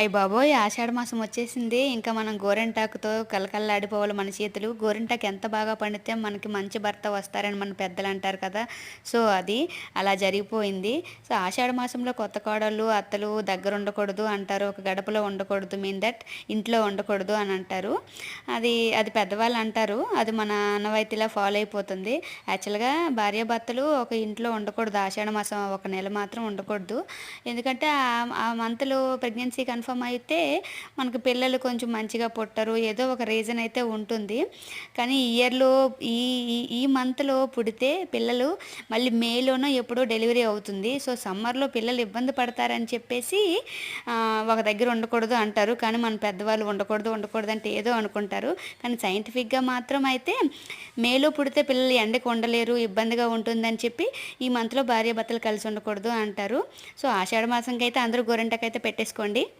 అయ్య బాబోయ్! ఆషాఢ మాసం వచ్చేసింది. ఇంకా మనం గోరింటాకుతో కళకళలాడిపోవాలి మన చేతులు. గోరింటాకు ఎంత బాగా పండితే మనకి మంచి భర్త వస్తారని మన పెద్దలంటారు కదా! సో, అది అలా జరిగిపోయింది. సో, ఆషాఢ మాసంలో కొత్త కోడళ్ళు, అత్తలు దగ్గరుండకూడదు అంటారు. ఒక గడపలో ఉండకూడదు. మీన్ దట్ ఇంట్లో ఉండకూడదు అని అంటారు. అది పెద్దవాళ్ళు అంటారు. అది మన ఆనవాయితీలా ఫాలో అయిపోతుంది. యాక్చువల్‌గా భార్యాభర్తలు ఒక ఇంట్లో ఉండకూడదు. ఆషాఢ మాసం ఒక నెల మాత్రం ఉండకూడదు. ఎందుకంటే ఆ మంత్‌లో ప్రెగ్నెన్సీ కన్ఫర్మ్ అయితే మనకు పిల్లలు కొంచెం మంచిగా పుట్టరు. ఏదో ఒక రీజన్ అయితే ఉంటుంది. కానీ ఈ ఇయర్‌లో ఈ ఈ ఈ మంత్‌లో పుడితే పిల్లలు మళ్ళీ మేలోనో ఎప్పుడో డెలివరీ అవుతుంది. సో, సమ్మర్‌లో పిల్లలు ఇబ్బంది పడతారని చెప్పేసి ఒక దగ్గర ఉండకూడదు అంటారు. కానీ మన పెద్దవాళ్ళు ఉండకూడదు అంటే ఏదో అనుకుంటారు. కానీ సైంటిఫిక్‌గా మాత్రం అయితే మేలో పుడితే పిల్లలు ఎండకు ఉండలేరు, ఇబ్బందిగా ఉంటుందని చెప్పి ఈ మంత్‌లో భార్యాభర్తలు కలిసి ఉండకూడదు అంటారు. సో, ఆషాఢ మాసంకైతే అందరూ గోరింటాకైతే పెట్టేసుకోండి.